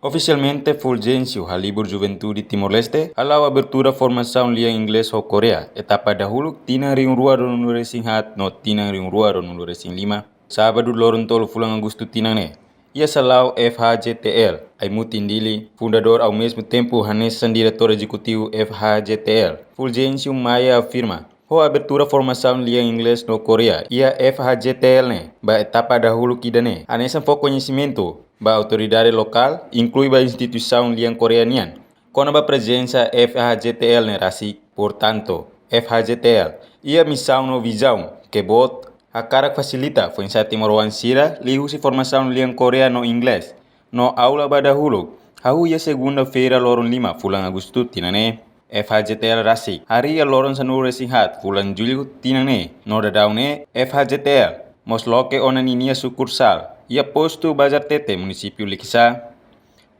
Oficialmente, Fulgêncio, a Libur Juventude Timor-Leste, alau abertura formação lia inglês ho Korea, etapa dahulu tinang ring rua no racing hat no tinang ring rua no racing lima, sábado loron tolo fulang agosto tinang ne. Ia salau FHGTL, Aimutindili, fundador ao mesmo tempo Hanessan diretor executivo FHGTL. Fulgêncio Maia afirma, ho abertura formação lia inglês no Korea, ia FHGTL ne, ba etapa dahulu kidane. Hanessan fo conhecimento, ba autoridade local, inclui ba instituição liang coreanian. Kona ba presença FHGTL ne rasi, portanto, FHGTL, ia missão no visão, que bot, a cara facilita foi em Timor Sira, lihusi formação liang Korea no inglês. No aula ba dahulu, hau ia segunda-feira loron 5 fulang Agosto tinane. FHGTL rasi, hari ia loron sanu resinhat fulang Julio tinane. No dadaune FHGTL, mosloke onaninia sukursal. Ia posto Bazar Tete, município Likisa.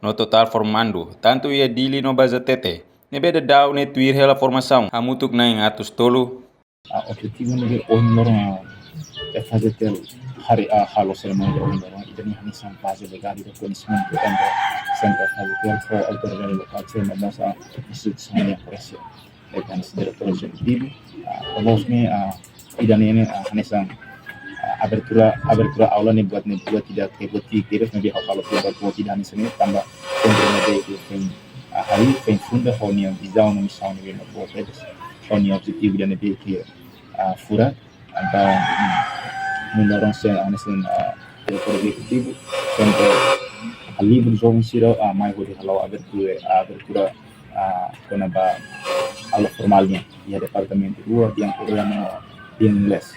No total formando, tanto ia dili no Bazar Tete. Nebe dadau ne tuir hela formação, hamutuk na em atos tolo. Objetivo nebe onlorong FHGTL hari halo seremoni de onlorong idani hanisan base legal de conhecimento endo sempre FHGTL for autoridade local tema masa instituição de operação. Etan diretor executivo, pemosme idani ini hanisan abertura aula nih buat tidak buat tiris nabi kalau buat tidak nih sini tambah kontrolnya itu hari funda honia visão no missão nih buat itu honia objetivo dan nabi que fura então mendorong saya anisin diretor executivo sempre ali berjong siro mai hori halau abertura konaba aula formalnya ya departamento 2 yang coreano yang inglés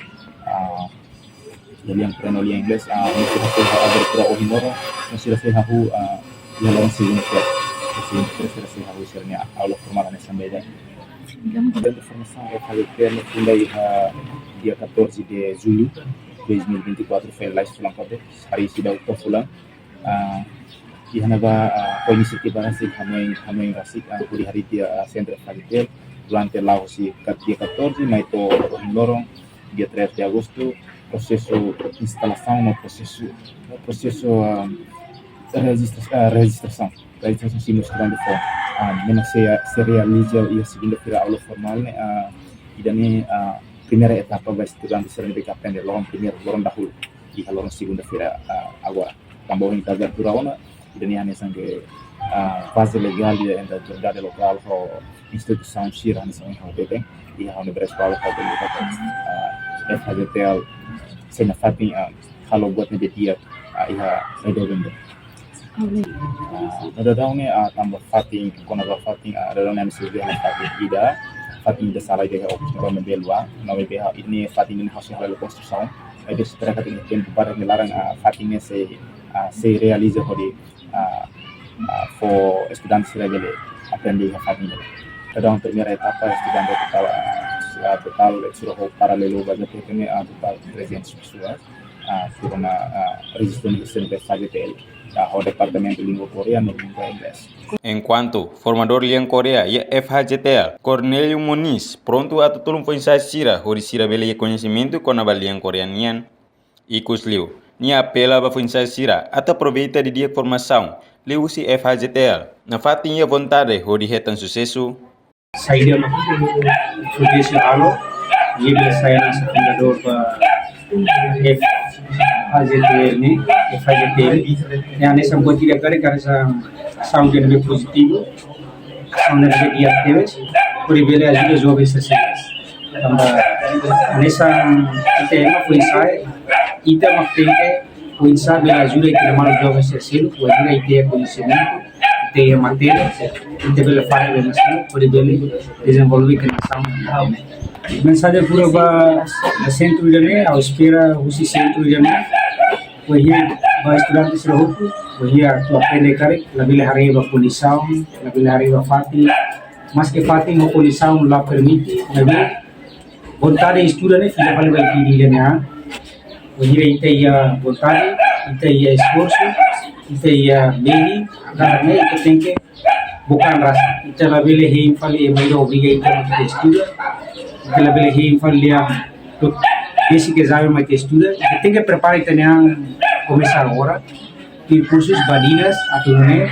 yang pernah lihat inglés mesti abertura ohinora mesti hahu yang lain segundo terus hahu sernya aula formal sampai dan informação é que fundai dia 14 de julho 2024 foi lá Fulang Kote hari sidau to Fulang ihanaba inisiatif nasi kami rasik di hari dia centro FHGTL durante lá si dia 14 mas to lorong dia 3 de agosto processo instalação no processo registração simultânea de forma memang se realiza ia segunda-feira aula formal né idane primeira etapa vai estudando serem aprender lorong primeiro lorong dahulu di lorong segunda-feira agora também em casa durana idane hanya sange fase legal da autoridade local ou instituição shira hanya sange HPT e a universidade local da FHGTL sena fatin kalau buat dia iha redovendo dadau ne tambah fatin kona ba fatin dadau ne sudah fatin ida fatin da salah de opção belua não é ini fatin ini hasil hasil construção aí de espera que tem para melarang fatin se realiza hodi for estudantes regele aprender fatin dadau primeira etapa estudante total suruh paralelo bagi ini total 300 pessoas foram registrados no FHGTL ao departamento de língua coreana e língua inglesa. Enquanto formador liang Korea e FHGTL, Cornélio Muniz, pronto a tutulung foi sira, hori sira bele conhecimento com a liang coreanian. E cusliu, ni apela ba foi sira, ata aproveita de dia formação, liu si FHGTL, na fatinha vontade hori hetan sucesso. Saya Fulgêncio Halo, dia saya nasa fundador FHGTL ni, FHGTL yang ini sampai tidak karena sound yang lebih positif, sound yang lebih aktif, berbeda juga jauh sesias. Tambah ini tema puisai, kita maksudnya puisai bela juga kita malu jauh sesias, puisai kita conhecimento, kita matéria, kita bela file bela sini, berbeda desenvolver kena sound. Mensagem pura ba centro jane ao espera usi centro jane वही ba estudante sero वही tu aprende kare labile hari ba polisaun labile hari ba fati mas que fati mo polisaun la permite nabi vontade estudante fica vale ba di jane वही ite ya vontade ite ya esforço ite ya meni agar ne ite tem que bukan rasa ite labile he fali e mai obriga ite mo estuda que la beleza infantil tu basic exame mais que estuda que tem que preparar também começar agora que cursos badinas a turne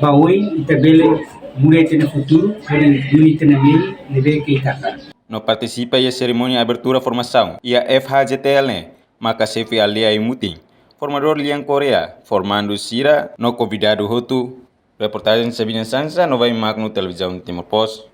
Bawoi itabele mulai tena futuro, porém muni tena mei leve que Itaca. No participa e a cerimônia de abertura formação e a FHGTL, maka Sefi Alia e Muting, formador Liang Korea, formando Sira, no convidado Hotu. Reportagem Sabina Sansa, Nova Magno Televisão Timor Post.